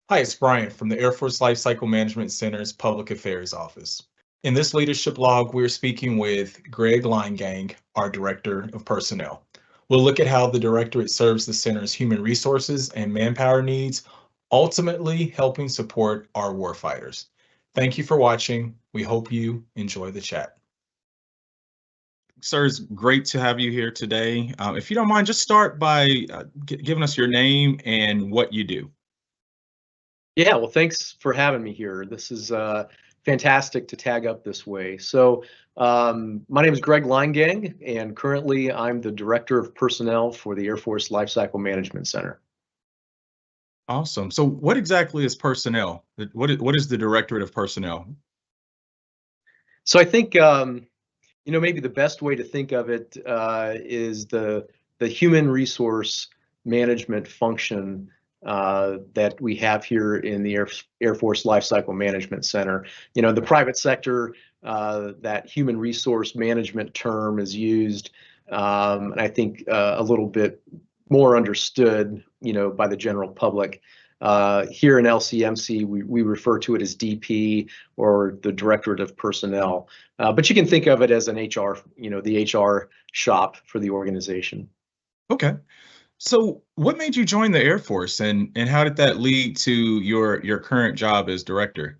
Hi, it's Brian from the Air Force Lifecycle Management Center's Public Affairs Office. In this leadership log, we're speaking with Greg Leingang, our Director of Personnel. We'll look at how the Directorate serves the Center's human resources and manpower needs, ultimately helping support our warfighters. Thank you for watching. We hope you enjoy the chat. Sir, it's great to have you here today. If you don't mind, just start by giving us your name and what you do. Yeah, well, thanks for having me here. This is fantastic to tag up this way. So my name is Greg Leingang, and currently I'm the Director of Personnel for the Air Force Lifecycle Management Center. Awesome. So what exactly is personnel? What is the Directorate of Personnel? So I think, maybe the best way to think of it is the human resource management function that we have here in the Air Force Lifecycle Management Center. The private sector, that human resource management term is used, and I think a little bit more understood, by the general public. Here in LCMC, we refer to it as DP, or the Directorate of Personnel. But you can think of it as an HR, the HR shop for the organization. Okay. So what made you join the Air Force and how did that lead to your current job as director?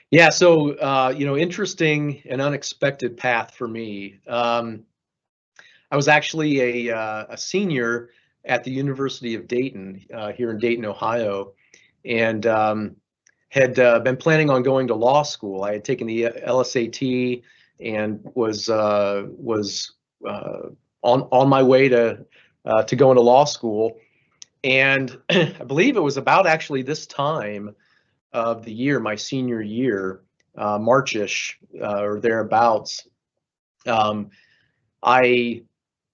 Yeah, so interesting and unexpected path for me. I was actually a senior at the University of Dayton, here in Dayton, Ohio, and had been planning on going to law school. I had taken the LSAT and was on my way to going to law school. And I believe it was about actually this time of the year, my senior year, Marchish or thereabouts. I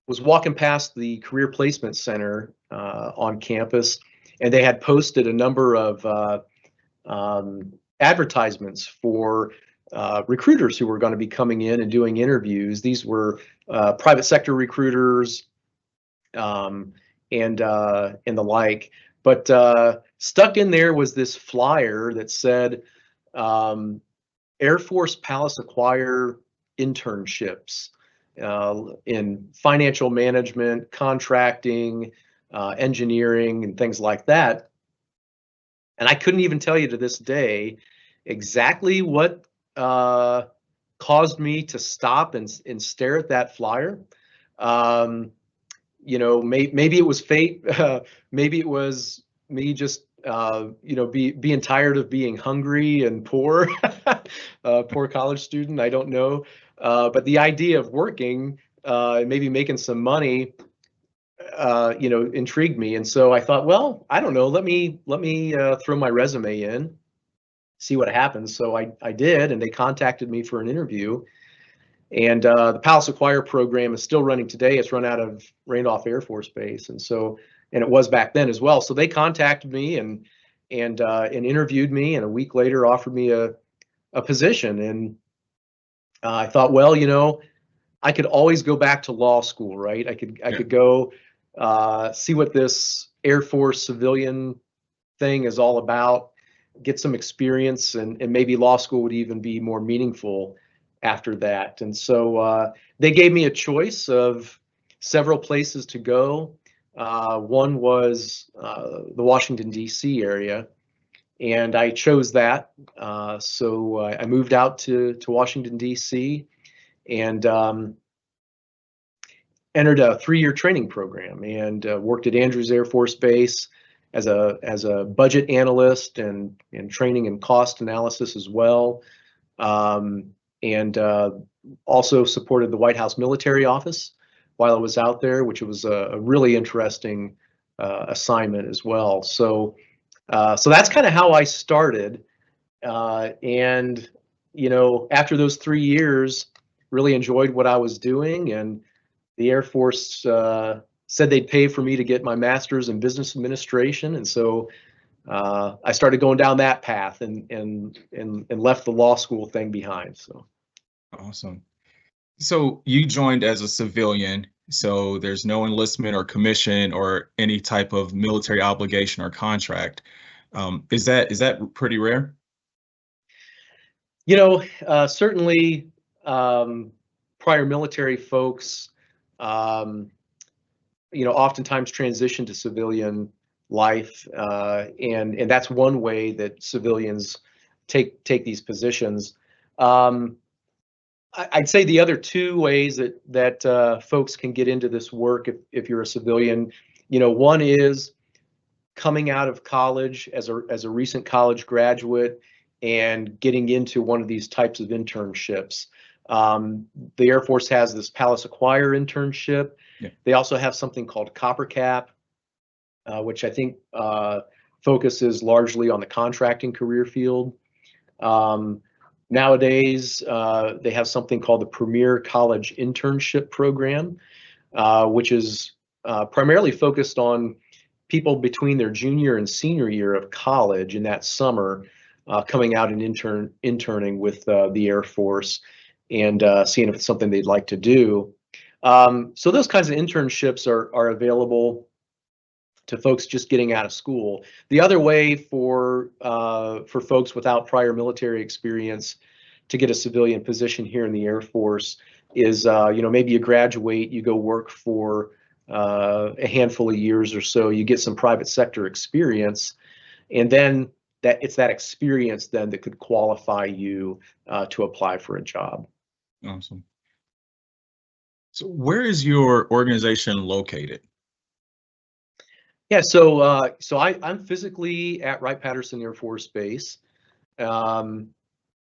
was walking past the Career Placement Center on campus, and they had posted a number of advertisements for recruiters who were going to be coming in and doing interviews. These were private sector recruiters and the like. But stuck in there was this flyer that said Air Force Palace Acquire internships in financial management, contracting, engineering, and things like that. And I couldn't even tell you to this day exactly what caused me to stop and stare at that flyer. Maybe it was fate. Maybe it was me just being tired of being hungry and poor, poor college student. I don't know, but the idea of working, maybe making some money, intrigued me. And so I thought, well, I don't know. Let me throw my resume in, see what happens. So I did, and they contacted me for an interview. And the Palace Acquire program is still running today. It's run out of Randolph Air Force Base, and it was back then as well. So they contacted me and interviewed me, and a week later offered me a position. And I thought, well, I could always go back to law school, right? I could go see what this Air Force civilian thing is all about, get some experience, and maybe law school would even be more meaningful after that. And so they gave me a choice of several places to go. One was the Washington, D.C. area, and I chose that. So I moved out to Washington, D.C. and entered a 3-year training program and worked at Andrews Air Force Base as a budget analyst and training and cost analysis as well. And also supported the White House Military Office while I was out there, which was a really interesting assignment as well. So that's kind of how I started. And after those 3 years, really enjoyed what I was doing, and the Air Force said they'd pay for me to get my master's in business administration, and so I started going down that path and left the law school thing behind. So Awesome. So you joined as a civilian, so there's no enlistment or commission or any type of military obligation or contract. Is that pretty rare? Certainly prior military folks, oftentimes transition to civilian life, and that's one way that civilians take these positions. I'd say the other two ways that folks can get into this work if you're a civilian, one is coming out of college as a recent college graduate and getting into one of these types of internships. The Air Force has this Palace Acquire internship. Yeah. They also have something called Copper Cap, which I think focuses largely on the contracting career field. Nowadays, they have something called the Premier College Internship Program, which is primarily focused on people between their junior and senior year of college in that summer, coming out and interning with the Air Force and seeing if it's something they'd like to do. So those kinds of internships are available to folks just getting out of school. The other way for folks without prior military experience to get a civilian position here in the Air Force is, maybe you graduate, you go work for a handful of years or so, you get some private sector experience, and then it's that experience then that could qualify you to apply for a job. Awesome. So where is your organization located? Yeah, so I'm physically at Wright-Patterson Air Force Base, and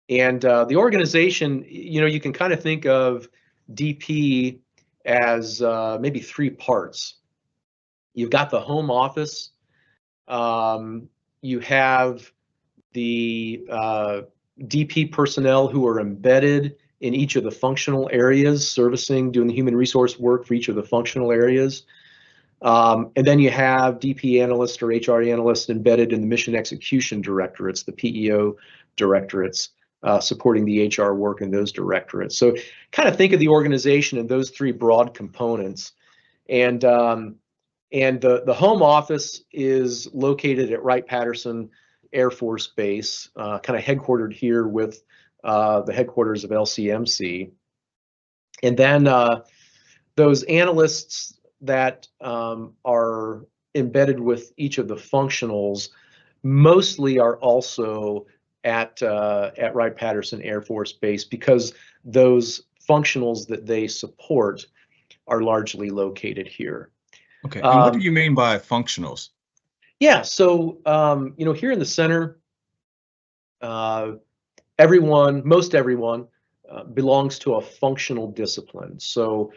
the organization, you can kind of think of DP as maybe three parts. You've got the home office, you have the DP personnel who are embedded in each of the functional areas, doing the human resource work for each of the functional areas. And then you have DP analysts or HR analysts embedded in the mission execution directorates, the PEO directorates, supporting the HR work in those directorates. So kind of think of the organization in those three broad components. And the home office is located at Wright-Patterson Air Force Base, kind of headquartered here with the headquarters of LCMC. And then those analysts that are embedded with each of the functionals mostly are also at Wright-Patterson Air Force Base, because those functionals that they support are largely located here. Okay, and what do you mean by functionals? Yeah, so here in the center, most everyone belongs to a functional discipline. So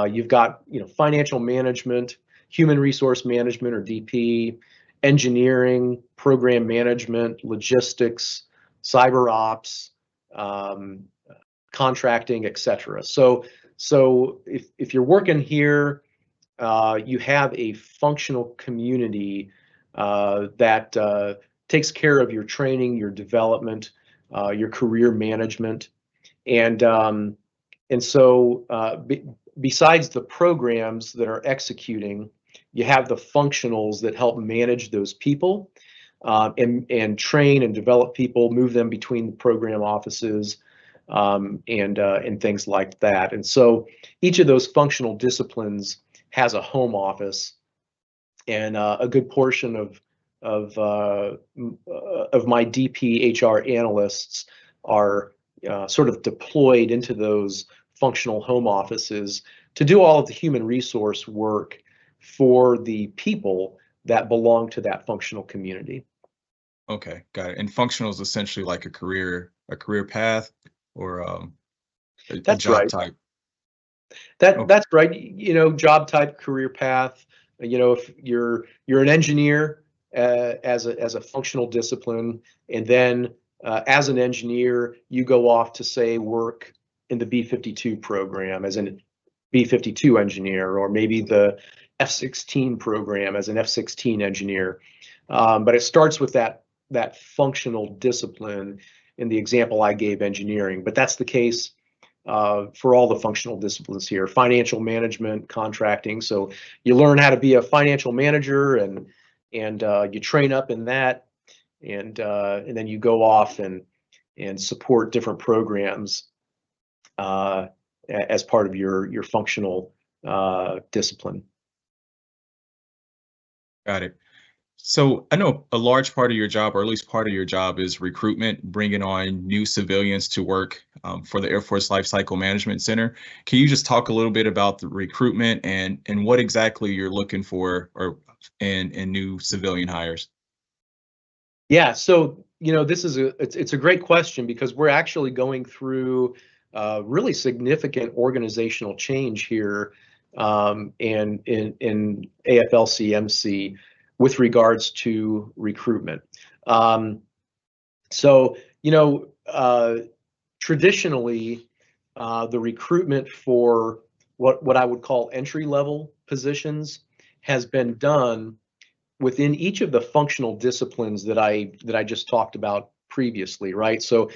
you've got financial management, human resource management or DP, engineering, program management, logistics, cyber ops, contracting, etc. So if you're working here, you have a functional community that takes care of your training, your development, your career management, and so besides the programs that are executing, you have the functionals that help manage those people and train and develop people, move them between the program offices, and things like that. And so each of those functional disciplines has a home office, and a good portion of my DP HR analysts are sort of deployed into those functional home offices to do all of the human resource work for the people that belong to that functional community. Okay, got it. And functional is essentially like a career path, or a job right. type. That's right. Job type, career path. If you're an engineer as a functional discipline, and then as an engineer, you go off to say work in the B-52 program as an B-52 engineer, or maybe the F-16 program as an F-16 engineer. But it starts with that functional discipline in the example I gave, engineering. But that's the case for all the functional disciplines here: financial management, contracting. So you learn how to be a financial manager, and you train up in that. and then you go off and support different programs as part of your functional discipline. Got it. So I know a large part of your job, or at least part of your job, is recruitment, bringing on new civilians to work for the Air Force Life Cycle Management Center. Can you just talk a little bit about the recruitment and what exactly you're looking for, or in new civilian hires? Yeah, so this is it's a great question, because we're actually going through really significant organizational change here in AFLCMC with regards to recruitment. So traditionally, the recruitment for what I would call entry-level positions has been done within each of the functional disciplines that I just talked about previously, right? So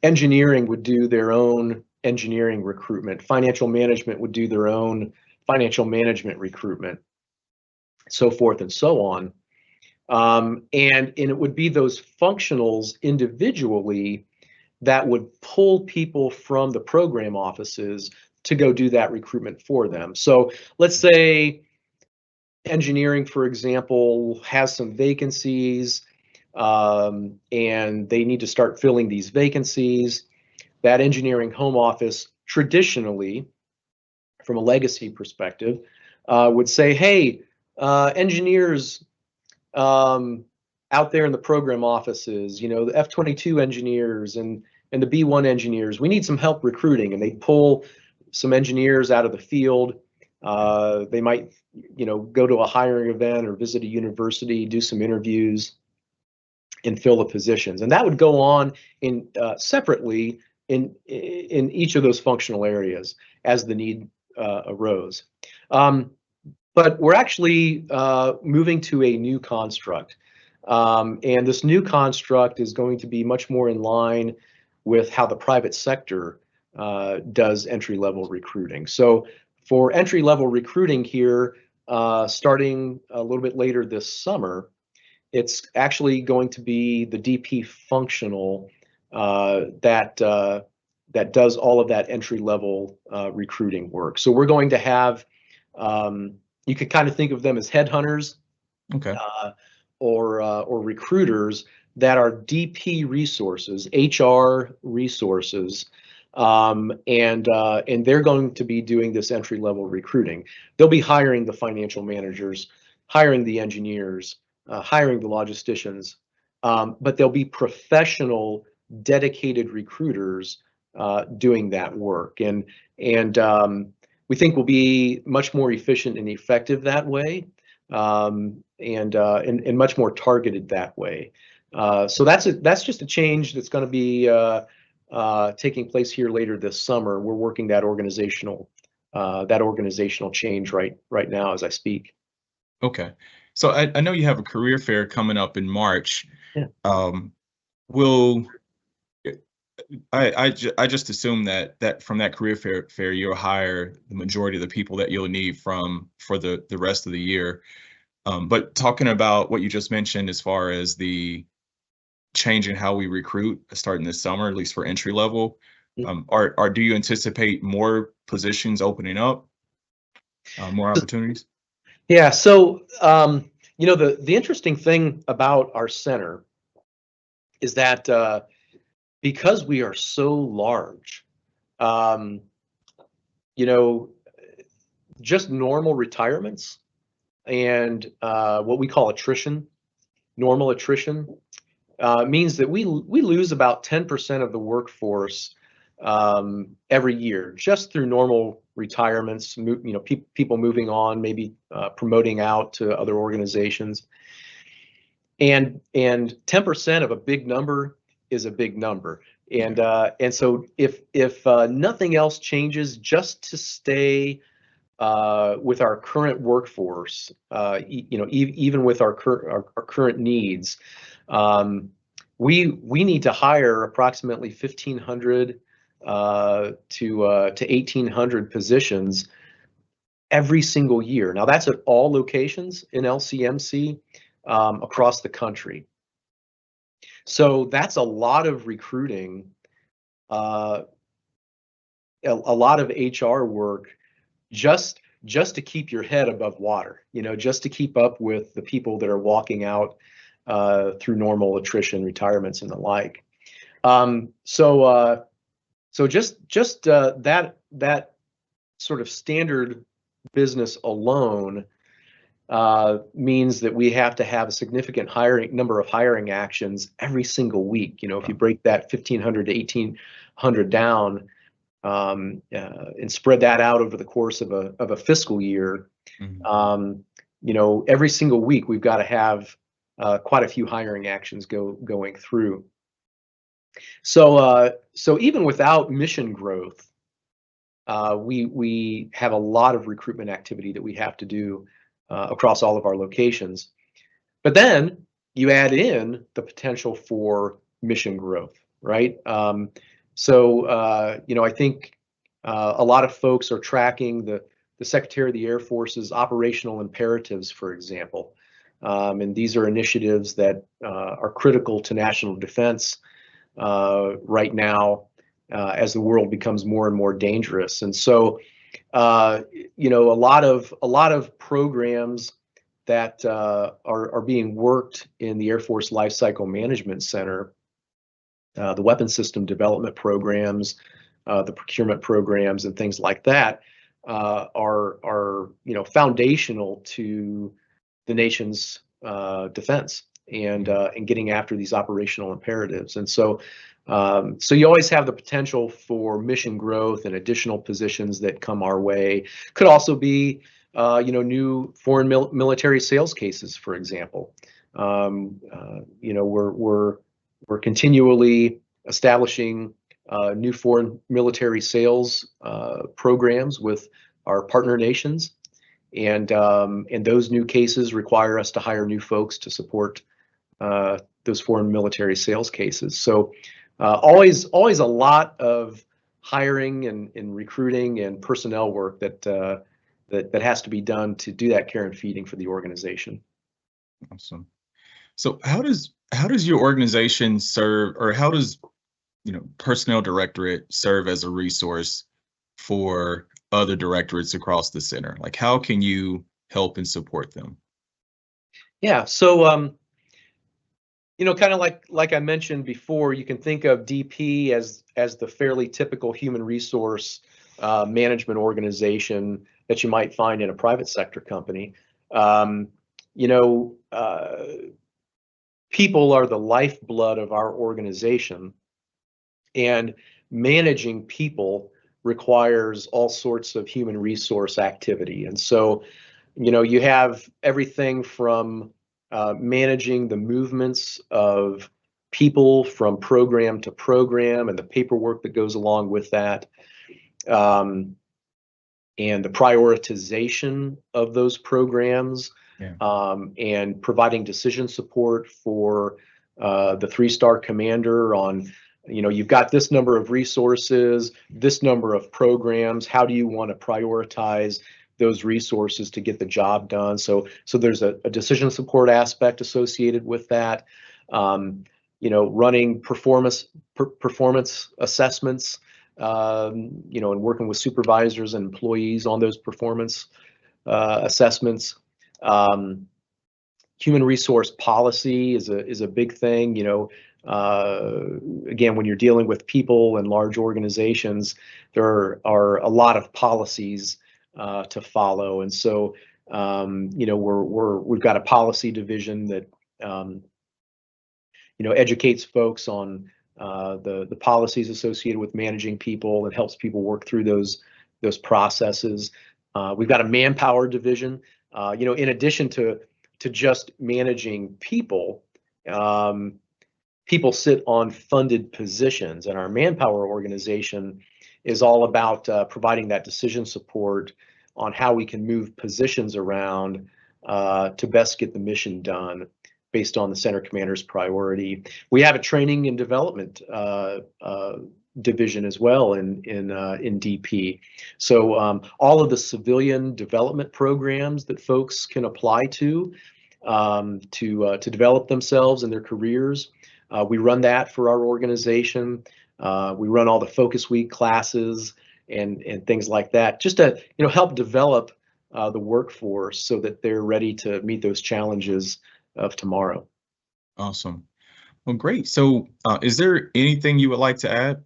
engineering would do their own engineering recruitment. Financial management would do their own financial management recruitment, so forth and so on. And it would be those functionals individually that would pull people from the program offices to go do that recruitment for them. So let's say engineering, for example, has some vacancies, and they need to start filling these vacancies. That engineering home office, traditionally, from a legacy perspective, would say, hey, engineers out there in the program offices, the F-22 engineers and the B-1 engineers, we need some help recruiting. And they pull some engineers out of the field. They might, go to a hiring event or visit a university, do some interviews, and fill the positions. And that would go on in separately in each of those functional areas as the need arose. But we're actually moving to a new construct. And this new construct is going to be much more in line with how the private sector does entry-level recruiting. So for entry-level recruiting here, starting a little bit later this summer, it's actually going to be the DP functional that does all of that entry-level recruiting work. So we're going to have, you could kind of think of them as headhunters, Okay. Or recruiters that are DP resources, HR resources, and they're going to be doing this entry-level recruiting. They'll be hiring the financial managers, hiring the engineers, hiring the logisticians, but they'll be professional, dedicated recruiters doing that work. And we think we'll be much more efficient and effective that way, and much more targeted that way. So that's just a change that's going to be taking place here later this summer. We're working that organizational change right now as I speak. Okay. So I know you have a career fair coming up in March. Yeah. Will I just assume that from that career fair you'll hire the majority of the people that you'll need for the rest of the year. But talking about what you just mentioned as far as the change in how we recruit starting this summer, at least for entry level, do you anticipate more positions opening up, more opportunities? Yeah. So the interesting thing about our center is that because we are so large, just normal retirements and what we call attrition, normal attrition, means that we lose about 10% of the workforce every year, just through normal retirements, people moving on, maybe promoting out to other organizations. And 10% of a big number is a big number. And so if nothing else changes, just to stay with our current workforce, even with our current needs, we need to hire approximately 1,500 to 1,800 positions every single year. Now that's at all locations in LCMC across the country. So that's a lot of recruiting, a lot of HR work, just to keep your head above water, just to keep up with the people that are walking out through normal attrition, retirements, and the like. So just that sort of standard business alone means that we have to have a significant number of hiring actions every single week. If you break that 1,500 to 1,800 down, and spread that out over the course of a fiscal year, every single week we've got to have quite a few hiring actions going through. So even without mission growth, we have a lot of recruitment activity that we have to do across all of our locations. But then you add in the potential for mission growth, right? I think a lot of folks are tracking the Secretary of the Air Force's operational imperatives, for example. And these are initiatives that are critical to national defense right now as the world becomes more and more dangerous. And so, a lot of programs that are being worked in the Air Force Lifecycle Management Center, the weapon system development programs, the procurement programs, and things like that are foundational to the nation's defense and getting after these operational imperatives. And so you always have the potential for mission growth and additional positions that come our way. Could also be new foreign military sales cases, for example. We're continually establishing new foreign military sales programs with our partner nations, and those new cases require us to hire new folks to support those foreign military sales cases. So always a lot of hiring and recruiting and personnel work that has to be done to do that care and feeding for the organization. Awesome. So how does your organization serve, or how does Personnel Directorate serve as a resource for other directorates across the center? Like, how can you help and support them? Yeah, so kind of like I mentioned before, you can think of DP as the fairly typical human resource management organization that you might find in a private sector company. People are the lifeblood of our organization, and managing people requires all sorts of human resource activity. And so, you have everything from managing the movements of people from program to program and the paperwork that goes along with that, and the prioritization of those programs, and providing decision support for the 3-star commander on, you've got this number of resources, this number of programs. How do you want to prioritize those resources to get the job done? So there's a decision support aspect associated with that. Running performance assessments, and working with supervisors and employees on those performance assessments. Human resource policy is a big thing. Again, when you're dealing with people in large organizations, there are a lot of policies to follow, and so we've got a policy division that educates folks on the policies associated with managing people and helps people work through those processes. We've got a manpower division. In addition to just managing people, people sit on funded positions, and our manpower organization is all about providing that decision support on how we can move positions around to best get the mission done based on the center commander's priority. We have a training and development division as well in DP. So all of the civilian development programs that folks can apply to develop themselves and their careers, We run that for our organization. We run all the focus week classes and things like that, just to help develop the workforce so that they're ready to meet those challenges of tomorrow. Awesome. Well, great. So, is there anything you would like to add?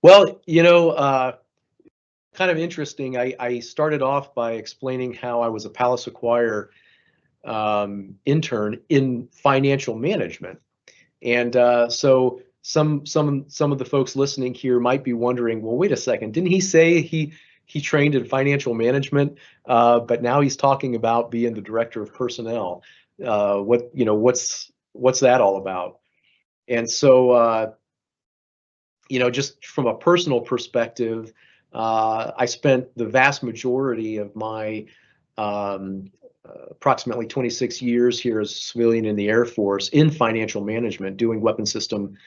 Well, kind of interesting. I started off by explaining how I was a Palace Acquire intern in financial management, and so some of the folks listening here might be wondering, well, wait a second, didn't he say he trained in financial management, but now he's talking about being the director of personnel? What's that all about? And so just from a personal perspective, I spent the vast majority of my approximately 26 years here as a civilian in the Air Force in financial management, doing weapon system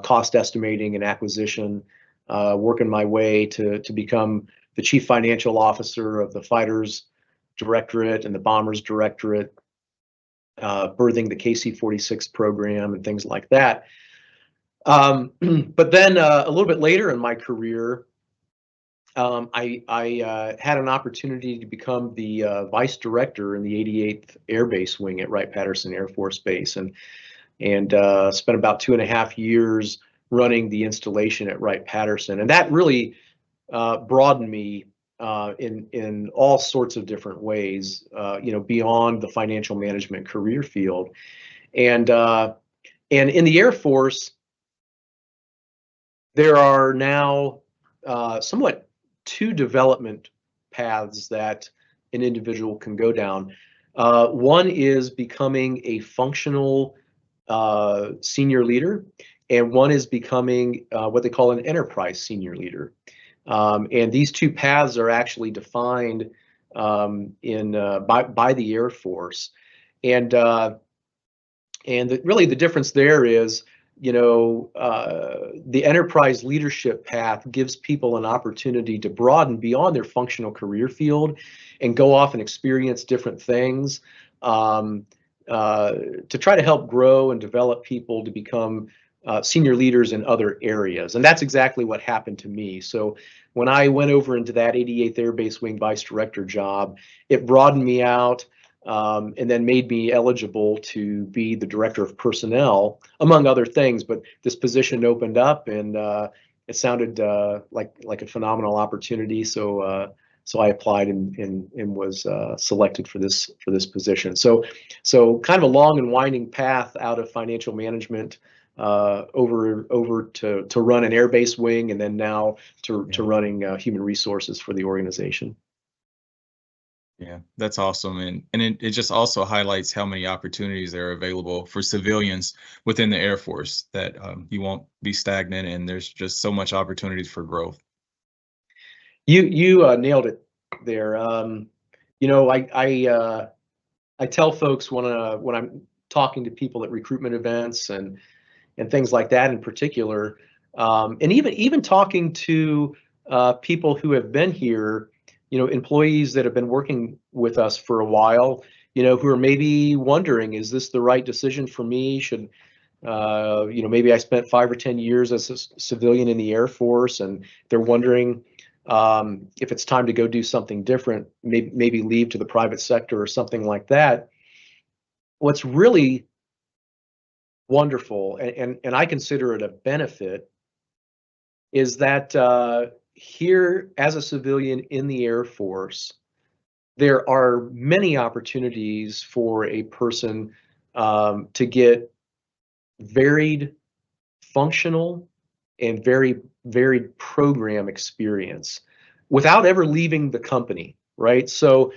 cost estimating and acquisition, working my way to become the chief financial officer of the Fighters Directorate and the Bombers Directorate, birthing the KC-46 program and things like that. But then a little bit later in my career, I had an opportunity to become the vice director in the 88th Air Base Wing at Wright-Patterson Air Force Base, and spent about 2.5 years running the installation at Wright-Patterson, and that really broadened me in all sorts of different ways, beyond the financial management career field, and in the Air Force, there are now somewhat two development paths that an individual can go down. One is becoming a functional senior leader, and one is becoming what they call an enterprise senior leader. And these two paths are actually defined by the Air Force, and really the difference there is, the enterprise leadership path gives people an opportunity to broaden beyond their functional career field and go off and experience different things, to try to help grow and develop people to become senior leaders in other areas. And that's exactly what happened to me. So when I went over into that 88th Air Base Wing Vice Director job, it broadened me out, and then made me eligible to be the Director of Personnel, among other things. But this position opened up, and it sounded like a phenomenal opportunity. So I applied and was selected for this position. So kind of a long and winding path out of financial management, over to run an Air Base Wing, and then now to running human resources for the organization. Yeah, that's awesome. And it just also highlights how many opportunities there are available for civilians within the Air Force, that you won't be stagnant, and there's just so much opportunities for growth. You nailed it there. I tell folks when I'm talking to people at recruitment events and things like that in particular, and even talking to people who have been here, employees that have been working with us for a while, who are maybe wondering, is this the right decision for me? Should, maybe I spent 5 or 10 years as a civilian in the Air Force, and they're wondering if it's time to go do something different, maybe leave to the private sector or something like that. What's really wonderful, and I consider it a benefit, is that here as a civilian in the Air Force, there are many opportunities for a person to get varied functional and very varied program experience without ever leaving the company, right? So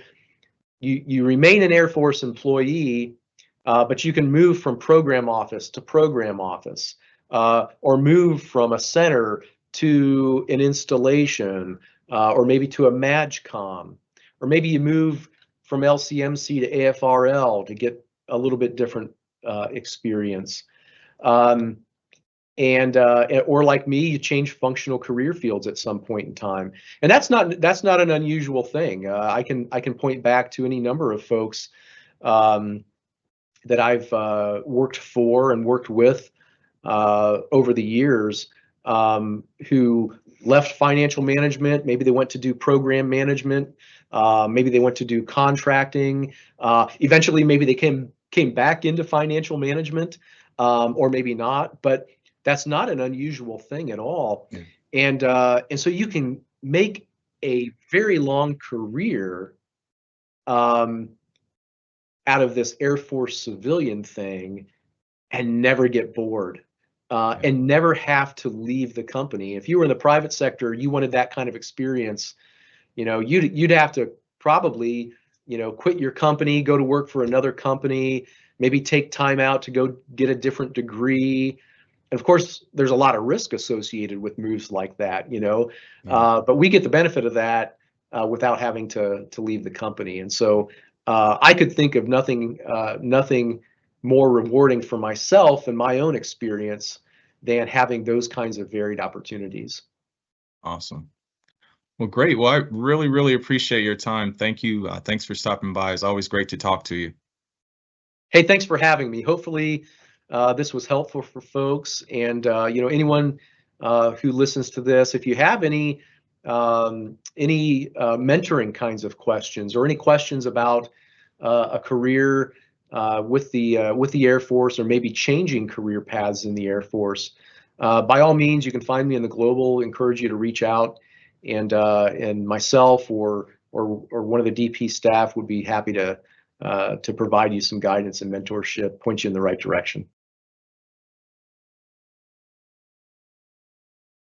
you remain an Air Force employee, but you can move from program office to program office, or move from a center to an installation, or maybe to a MAGCOM, or maybe you move from LCMC to AFRL to get a little bit different experience. Or like me, you change functional career fields at some point in time, and that's not an unusual thing. I can point back to any number of folks that I've worked for and worked with over the years, who left financial management. Maybe they went to do program management. Maybe they went to do contracting. Eventually, maybe they came back into financial management, or maybe not. But that's not an unusual thing at all. Yeah. And so you can make a very long career out of this Air Force civilian thing and never get bored, and never have to leave the company. If you were in the private sector, you wanted that kind of experience, you'd have to probably, quit your company, go to work for another company, maybe take time out to go get a different degree. And of course, there's a lot of risk associated with moves like that, but we get the benefit of that without having to leave the company. And so I could think of nothing more rewarding for myself and my own experience than having those kinds of varied opportunities. Awesome. Well, great. Well, I really, really appreciate your time. Thank you. Thanks for stopping by. It's always great to talk to you. Hey, thanks for having me. Hopefully, this was helpful for folks. And anyone who listens to this, if you have any mentoring kinds of questions, or any questions about a career with the Air Force, or maybe changing career paths in the Air Force, by all means, you can find me in the Global. Encourage you to reach out, and myself or one of the DP staff would be happy to provide you some guidance and mentorship, point you in the right direction.